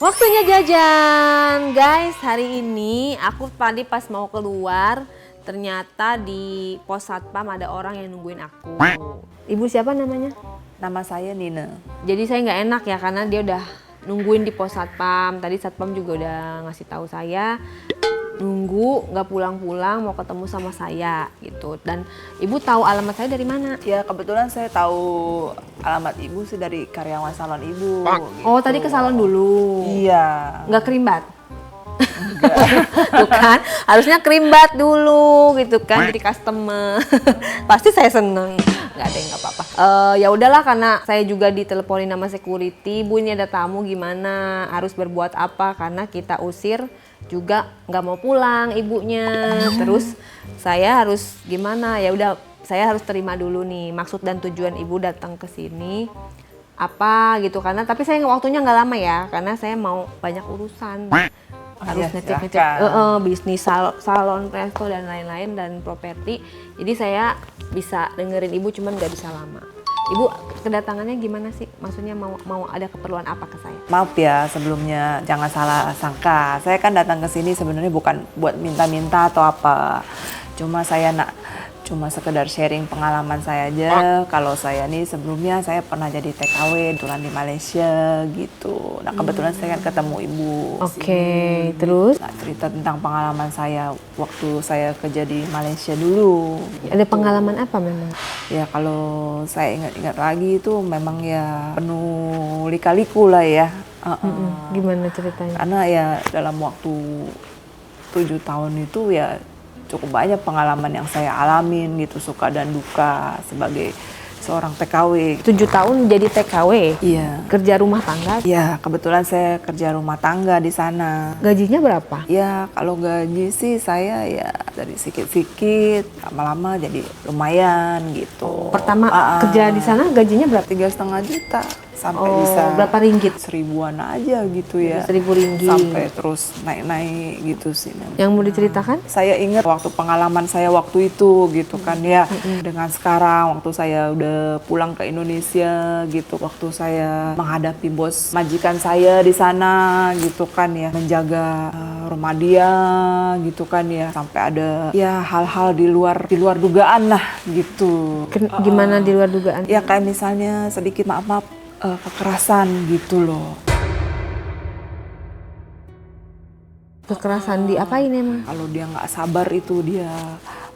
Waktunya jajan, guys. Hari ini aku tadi pas mau keluar, ternyata di pos satpam ada orang yang nungguin aku. Ibu siapa namanya? Nama saya Nina. Jadi saya nggak enak ya karena dia udah nungguin di pos satpam. Tadi satpam juga udah ngasih tahu saya nunggu nggak pulang-pulang mau ketemu sama saya gitu. Dan ibu tahu alamat saya dari mana? Ya kebetulan saya tahu alamat ibu sih dari karyawan salon ibu. Gitu. Oh tadi ke salon dulu. Iya. Nggak kerimbat? Tuh kan, harusnya kerimbat dulu gitu kan jadi customer. Pasti saya seneng. Nggak ada yang nggak apa-apa. Ya udahlah karena saya juga diteleponin sama security, Bu ini ada tamu gimana, harus berbuat apa karena kita usir juga nggak mau pulang ibunya. Terus saya harus gimana? Ya udah saya harus terima dulu nih maksud dan tujuan ibu datang ke sini apa gitu karena tapi saya waktunya nggak lama ya karena saya mau banyak urusan. Harus ngecek-ngecek bisnis salon, resto dan lain-lain dan properti. Jadi saya bisa dengerin ibu cuman nggak bisa lama. Ibu kedatangannya gimana sih? Maksudnya mau ada keperluan apa ke saya? Maaf ya sebelumnya jangan salah sangka. Saya kan datang ke sini sebenarnya bukan buat minta-minta atau apa. Cuma saya cuma sekedar sharing pengalaman saya aja. Kalau saya nih sebelumnya saya pernah jadi TKW kebetulan di Malaysia gitu. Nah kebetulan saya kan ketemu ibu. Oke, terus? Nah, cerita tentang pengalaman saya waktu saya kerja di Malaysia dulu. Ada pengalaman apa memang? Ya kalau saya ingat-ingat lagi itu memang ya penuh lika-liku lah ya. Gimana ceritanya? Karena ya dalam waktu 7 tahun itu ya cukup banyak pengalaman yang saya alamin gitu, suka dan duka sebagai seorang TKW. 7 tahun jadi TKW? Iya. Kerja rumah tangga? Iya, kebetulan saya kerja rumah tangga di sana. Gajinya berapa? Ya, kalau gaji sih saya ya dari sedikit-sedikit, lama-lama jadi lumayan gitu. Pertama kerja di sana gajinya berapa? 3,5 juta. Sampai bisa berapa ringgit? 1000-an aja gitu ya. 1000 ringgit. Sampai terus naik-naik gitu sih. Yang mau diceritakan? Saya ingat waktu pengalaman saya waktu itu gitu kan ya. Dengan sekarang waktu saya udah pulang ke Indonesia gitu. Waktu saya menghadapi bos majikan saya di sana gitu kan ya. Menjaga rumah dia gitu kan ya. Sampai ada ya hal-hal di luar dugaan lah gitu. Gimana di luar dugaan? Ya kayak misalnya sedikit maaf kekerasan gitu loh. Kekerasan diapain emang? Kalau dia nggak sabar itu dia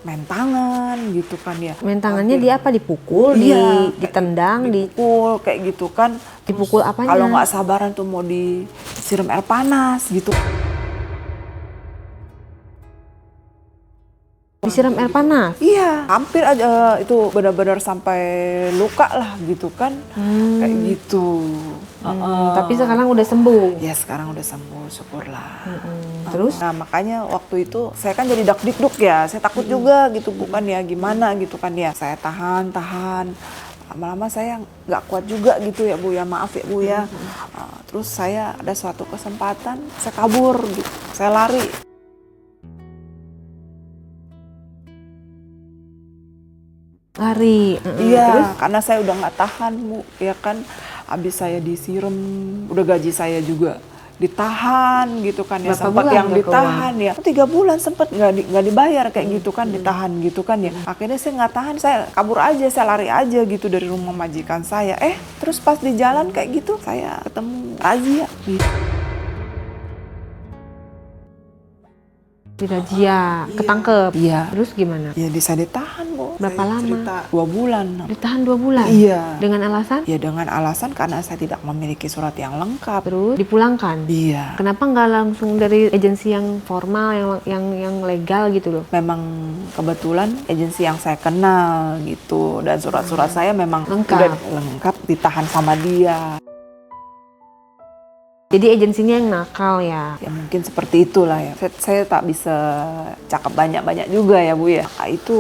main tangan gitu kan ya. Main tangannya dia apa? Dipukul, Iya, ditendang, dipukul kayak gitu kan. Dipukul apanya? Kalau nggak sabaran tuh mau disiram air panas gitu. Disiram air panas? Iya, hampir aja itu benar-benar sampai luka lah gitu kan. Kayak gitu. Tapi sekarang udah sembuh? Ya sekarang udah sembuh, syukurlah. Terus? Nah makanya waktu itu saya kan jadi dak-dikduk ya, saya takut juga gitu bukan ya gimana gitu kan ya. Saya tahan. Lama-lama saya nggak kuat juga gitu ya Bu ya, maaf ya Bu ya. Terus saya ada suatu kesempatan, saya kabur gitu, saya lari. Lari? Iya, Terus? karena saya udah nggak tahan Bu, ya kan. Habis saya disiram, udah gaji saya juga ditahan gitu kan ya. Berapa Sempat bulan yang ditahan ya 3 bulan sempet nggak dibayar kayak gitu kan, ditahan gitu kan ya. Akhirnya saya nggak tahan, saya kabur aja, saya lari aja gitu dari rumah majikan saya. Terus pas di jalan kayak gitu saya ketemu razia gitu. Dirazia, ketangkep? Iya. Terus gimana? Ya bisa ditahan Bu. Berapa Saya lama? cerita 2 bulan. Ditahan 2 bulan? Iya. Dengan alasan? Ya dengan alasan karena saya tidak memiliki surat yang lengkap. Terus dipulangkan? Iya. Kenapa nggak langsung dari agensi yang formal, yang legal gitu loh? Memang kebetulan agensi yang saya kenal gitu dan surat-surat saya memang Lengkap. udah lengkap ditahan sama dia. Jadi agensinya yang nakal ya? Ya mungkin seperti itulah ya. Saya tak bisa cakap banyak-banyak juga ya Bu ya. Nah, itu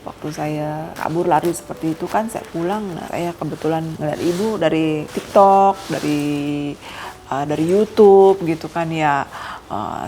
waktu saya kabur lari seperti itu kan saya pulang. Nah, saya kebetulan ngeliat ibu dari TikTok, dari YouTube gitu kan ya.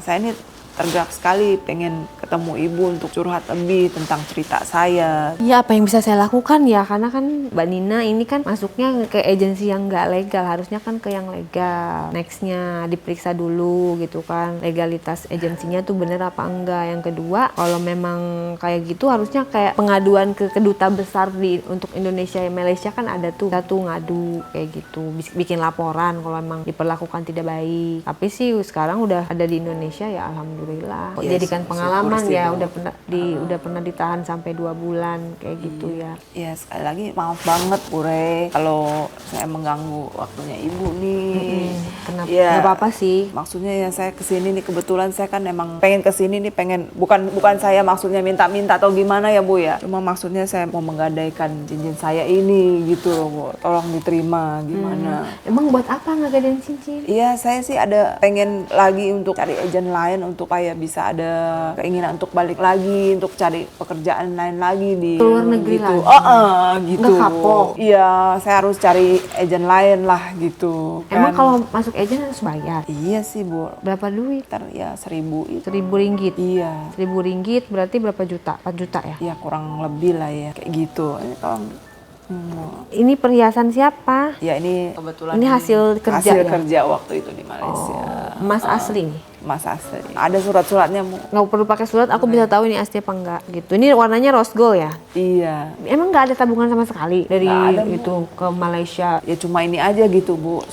Saya ini tergerak sekali pengen ketemu ibu untuk curhat lebih tentang cerita saya. Iya, apa yang bisa saya lakukan ya, karena kan Mbak Nina ini kan masuknya ke agensi yang nggak legal, harusnya kan ke yang legal. Nextnya diperiksa dulu gitu kan, legalitas agensinya tuh bener apa enggak. Yang kedua, kalau memang kayak gitu harusnya kayak pengaduan ke keduta besar untuk Indonesia ya Malaysia kan ada tuh, kita tuh ngadu kayak gitu, bikin laporan kalau memang diperlakukan tidak baik. Tapi sih sekarang udah ada di Indonesia ya alhamdulillah. Kok jadikan pengalaman ya, udah pernah ditahan sampai 2 bulan kayak gitu ya. Ya sekali lagi maaf banget Bu Re kalau saya mengganggu waktunya ibu nih. Kenapa? Ya, Nggak apa-apa sih. maksudnya ya saya kesini nih kebetulan saya kan emang pengen kesini nih bukan saya maksudnya minta-minta atau gimana ya Bu ya. Cuma maksudnya saya mau menggadaikan cincin saya ini gitu loh Bu. Tolong diterima gimana. Emang buat apa ngadain cincin? Iya, saya sih ada pengen lagi untuk cari agent lain untuk kayak bisa ada keinginan untuk balik lagi, untuk cari pekerjaan lain lagi di Luar negeri gitu. lagi? Gitu. Nggak kapok? Iya, saya harus cari agent lain lah gitu. Emang kan. kalau masuk agent harus bayar? Iya sih Bu, Berapa duit? ntar ya 1.000 itu. 1.000 ringgit. Iya, 1.000 ringgit berarti berapa juta? 4 juta ya? ya kurang lebih lah ya kayak gitu. Ini kalau Ini perhiasan siapa? ya ini kebetulan Ini hasil kerja hasil ya? kerja waktu itu di Malaysia. Emas asli nih? Mas asli. Ada surat-suratnya Bu. Nggak perlu pakai surat, aku bisa tahu ini asli apa enggak gitu. Ini warnanya rose gold ya? Iya. Emang nggak ada tabungan sama sekali dari Nggak ada, Bu. itu ke Malaysia? Ya cuma ini aja gitu Bu.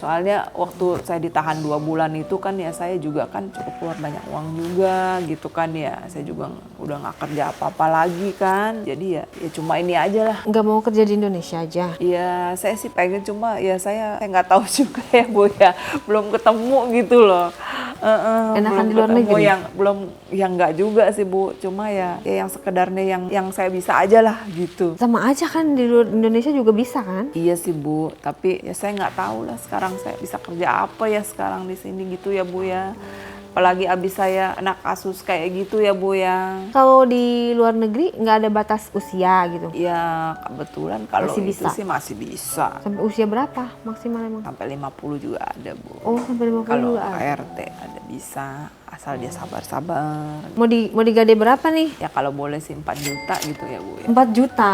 Soalnya waktu saya ditahan 2 bulan itu kan ya saya juga kan cukup keluar banyak uang juga gitu kan ya. Saya juga udah nggak kerja apa-apa lagi kan. Jadi ya cuma ini aja lah. Nggak mau kerja di Indonesia aja? Ya saya sih pengen cuma ya saya nggak tahu juga ya Bu ya. Belum ketemu gitu loh. Enakan Belum di luar ketemu negeri? yang nggak juga sih Bu. Cuma ya yang sekedarnya yang saya bisa aja lah gitu. Sama aja kan di luar Indonesia juga bisa kan? Iya sih Bu, tapi ya saya nggak tahu lah sekarang saya bisa kerja apa ya sekarang di sini gitu ya Bu ya. Apalagi abis saya kena kasus kayak gitu ya Bu ya. Kalau di luar negeri nggak ada batas usia gitu? Ya kebetulan kalau Masih itu bisa? sih masih bisa. Sampai usia berapa maksimal emang? Sampai 50 juga ada Bu. Oh, sampai 50 Kalau juga ada. KRT ada bisa, asal dia sabar-sabar. Mau digade berapa nih? Ya kalau boleh sih 4 juta gitu ya Bu ya. 4 juta.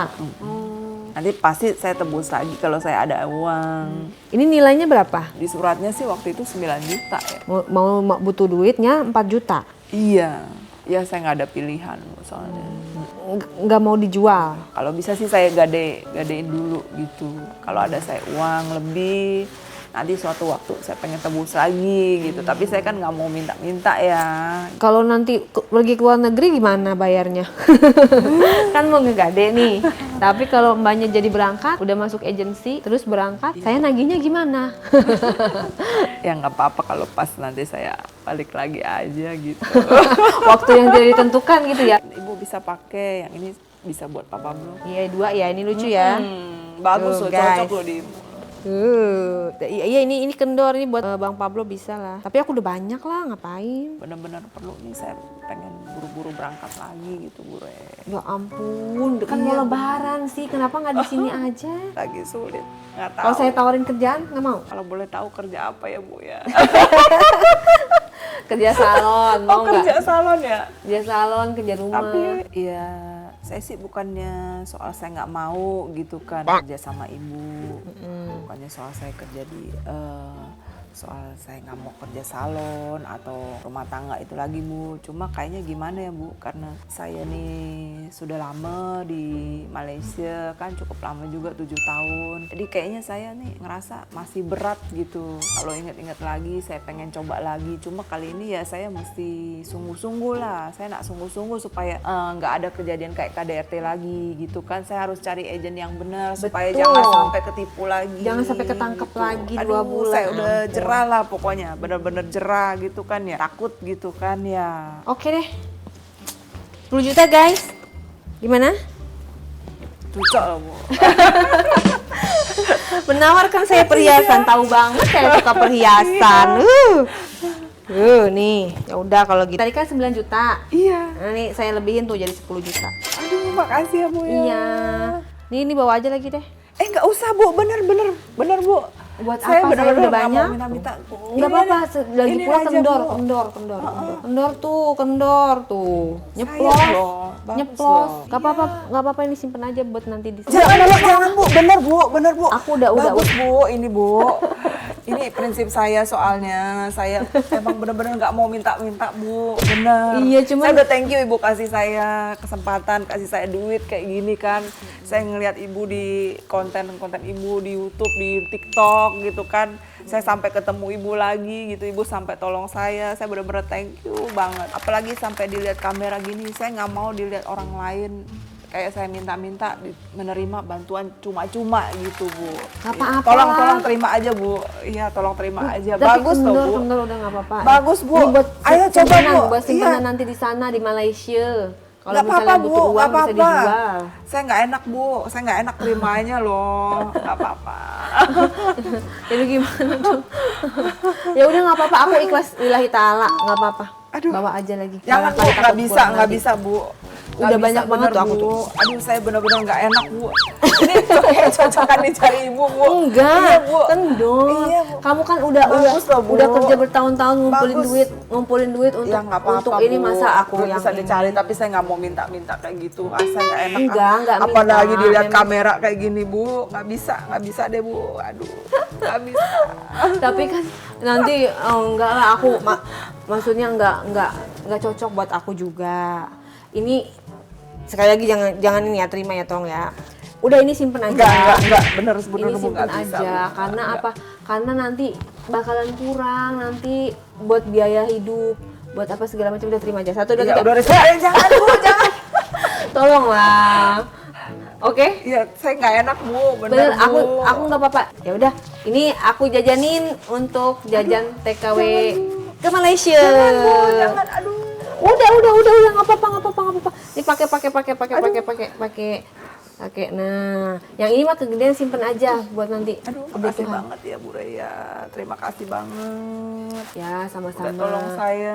Nanti pasti saya tebus lagi kalau saya ada uang. Ini nilainya berapa? Di suratnya sih waktu itu 9 juta ya. Mau butuh duitnya 4 juta. Iya, ya saya nggak ada pilihan Bu, soalnya. Nggak mau dijual. Kalau bisa sih saya gadein dulu gitu. Kalau ada saya uang lebih, nanti suatu waktu saya pengen tebus lagi gitu. Tapi saya kan nggak mau minta-minta ya. Kalau nanti pergi ke luar negeri gimana bayarnya? Kan mau ngegade nih. Tapi kalau mbaknya jadi berangkat, udah masuk agensi, terus berangkat, saya nagihnya gimana? Ya nggak apa-apa kalau pas nanti saya balik lagi aja gitu. Waktu yang tidak ditentukan gitu ya? Ibu bisa pakai yang ini, bisa buat Papa Blo. Iya, 2 ya, ini lucu ya. Bagus Tuh, loh, cocok guys. loh di ibu. Iya ini kendor ini buat Bang Pablo bisa lah. Tapi aku udah banyak lah, ngapain? Bener-bener perlu nih, saya pengen buru-buru berangkat lagi gitu Bu Re. Ya ampun, kan mau lebaran sih, kenapa nggak di sini aja? Lagi sulit, nggak tahu. Kalau saya tawarin kerjaan, nggak mau? Kalau boleh tahu kerja apa ya Bu ya? Kerja salon, mau nggak? Kerja salon ya? Kerja salon, kerja rumah. Tapi ya saya sih bukannya soal saya nggak mau gitu kan kerja sama ibu. Bukannya soal saya kerja di soal saya nggak mau kerja salon atau rumah tangga itu lagi Bu. Cuma kayaknya gimana ya Bu, karena saya nih sudah lama di Malaysia kan, cukup lama juga 7 tahun. Jadi kayaknya saya nih ngerasa masih berat gitu. Kalau inget-inget lagi saya pengen coba lagi. Cuma kali ini ya saya mesti sungguh-sungguh lah. Saya nak sungguh-sungguh supaya nggak ada kejadian kayak KDRT lagi gitu kan. Saya harus cari agent yang benar supaya Betul. jangan sampai ketipu lagi. Jangan sampai ketangkep lagi 2 Aduh, bulan. saya udah jerah lah pokoknya, bener-bener jerah gitu kan ya, takut gitu kan ya. Oke deh, 10 juta guys. Gimana? Cocok lah Bu. Menawarkan saya perhiasan, tahu banget saya suka perhiasan. Nih, ya udah kalau gitu. Tadi kan 9 juta. Iya. Nah, nih saya lebihin tuh jadi 10 juta. Aduh, makasih ya Bu ya. Iya. Nih bawa aja lagi deh. Nggak usah Bu, bener Bu. Buat Saya apa? Saya benar-benar udah nggak mau banyak. minta-minta. Nggak apa-apa, lagi ini pula aja, kendor, Bu. kendor tuh, nyeplos, Sayang loh, bagus nyeplos. loh. Nggak apa-apa ini simpen aja buat nanti di. Jangan Bu, bener Bu. Aku udah. Bagus Bu, ini Bu. Ini prinsip saya soalnya, saya emang bener-bener nggak mau minta-minta Bu, bener. Iya, cuman- saya udah thank you Ibu kasih saya kesempatan, kasih saya duit kayak gini kan. Saya ngelihat Ibu di konten-konten Ibu di YouTube, di TikTok gitu kan. Saya sampai ketemu Ibu lagi gitu, Ibu sampai tolong saya bener-bener thank you banget. Apalagi sampai dilihat kamera gini, saya nggak mau dilihat orang lain. Kayak saya minta-minta menerima bantuan cuma-cuma gitu Bu. Nggak apa-apa. Tolong terima aja Bu. Iya tolong terima aja. Tapi Bagus tuh Bu. kendor udah nggak apa-apa. Bagus, Bu. Ini buat Ayo coba, simpanan, Bu. buat simpanan Iya. nanti di sana di Malaysia. Kalau Nggak misalnya apa-apa, butuh Bu, uang nggak bisa apa-apa. dijual. Saya nggak enak Bu, saya nggak enak terimanya loh. Nggak apa-apa. Jadi gimana dong? Ya udah nggak apa-apa, aku ikhlas lillahi ta'ala, nggak apa-apa. Aduh. Bawa aja lagi. Jangan Bu, Barangkali nggak takut bisa, kurang nggak nanti. bisa Bu. Udah Nggak banyak bisa, banget bener, tuh aku Bu. tuh. Aduh saya bener-bener nggak enak Bu. Ini kayak cocokan dicari Ibu Bu. Enggak, Iya Bu. kendor. Iya, Bu. Kamu kan udah Bagus loh, Bu. udah kerja bertahun-tahun ngumpulin Bagus. duit untuk Ya nggak apa-apa untuk ini Bu. masa aku Duit yang bisa ini. dicari tapi saya nggak mau minta-minta kayak gitu. Saya nggak enak. Enggak Apalagi minta. dilihat Memang- kamera kayak gini Bu, nggak bisa deh Bu. Aduh, nggak bisa. Tapi kan nanti enggak lah aku maksudnya enggak cocok buat aku juga. Ini sekali lagi jangan ini ya, terima ya tolong ya. Udah ini simpen aja. Enggak, bener Ini Bu, simpen nggak bisa, aja Bu. karena Nggak. apa? Karena nanti bakalan kurang nanti buat biaya hidup, buat apa segala macam. Udah terima aja. Satu dua Ya tiga. udah, jangan Bu, jangan. Tolonglah. Oke? Iya, saya nggak enak Bu, Bener, Bu. aku nggak apa-apa. Ya udah, ini aku jajanin untuk jajan TKW ke Malaysia. Jangan, aduh. Udah, nggak apa-apa. Ini pakai. Nah, yang ini mah kegedean simpen aja buat nanti. Aduh, makasih kebutuhan. banget ya Bu Raya. Terima kasih banget. Ya, Udah sama-sama. tolong saya.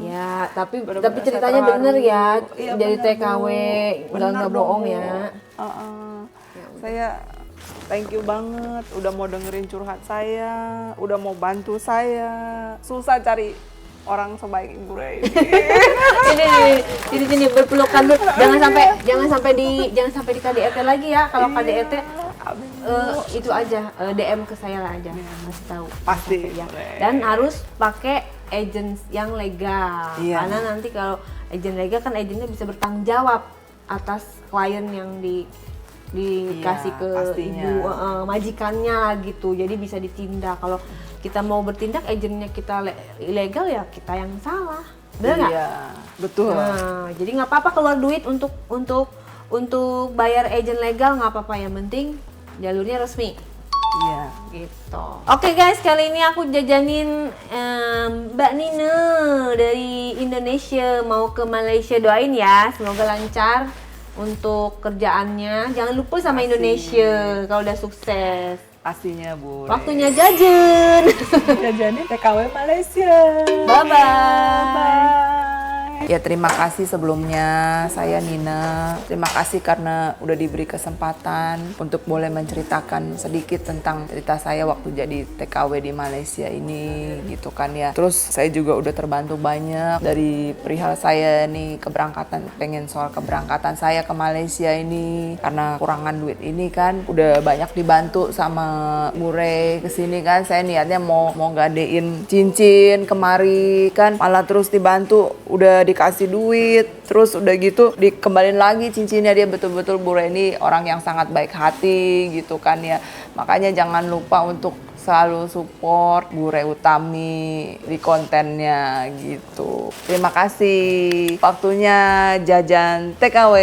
Ya, tapi Bener-bener ceritanya saya bener terharu. ya. Iya, Dari bener, TKW, Bu. nggak Bener bohong dong, Bu. ya. Saya thank you banget udah mau dengerin curhat saya, udah mau bantu saya. Susah cari orang sebaik Ibu Raya. Sini berpelukan dulu. Jangan sampai di KDRT lagi ya. Kalau KDRT itu aja DM ke saya lah aja, kasih tahu. Pasti. Ya. boleh. Dan harus pakai agent yang legal. Iya. Karena nanti kalau agent legal kan agentnya bisa bertanggung jawab atas klien yang dikasih Iya, ke pastinya. ibu majikannya gitu. Jadi bisa ditindak. Kalau kita mau bertindak agentnya kita ilegal ya kita yang salah. Benar nggak? Iya, betul. Nah, jadi nggak apa-apa keluar duit untuk bayar agent legal, nggak apa-apa, yang penting jalurnya resmi Iya. gitu. Oke guys, kali ini aku jajanin Mbak Nina dari Indonesia mau ke Malaysia. Doain ya, semoga lancar untuk kerjaannya. Jangan lupa sama Makasih. Indonesia kalau udah sukses. Pastinya Bu. Waktunya jajan. Jajanin TKW Malaysia. Bye-bye. Ya terima kasih sebelumnya, saya Nina. Terima kasih karena udah diberi kesempatan untuk boleh menceritakan sedikit tentang cerita saya waktu jadi TKW di Malaysia ini gitu kan ya. Terus saya juga udah terbantu banyak dari perihal saya nih keberangkatan, pengen soal keberangkatan saya ke Malaysia ini. Karena kurangan duit ini kan udah banyak dibantu sama Mure kesini kan. Saya niatnya mau gadein cincin kemari kan, malah terus dibantu udah dikasih duit, terus udah gitu dikembalin lagi cincinnya. Dia betul-betul Bu Reni orang yang sangat baik hati gitu kan ya. Makanya jangan lupa untuk selalu support Bu Re Utami di kontennya gitu. Terima kasih. Waktunya jajan TKW.